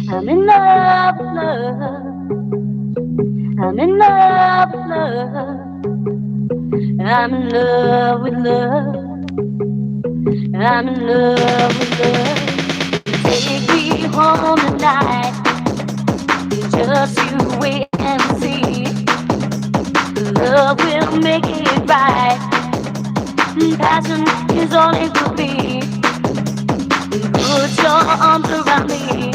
I'm in love with love. I'm in love with love. I'm in love with love. I'm in love with love. Take me home tonight. Just you wait and see. Love will make it right. Passion is all it will be. Put your arms around me.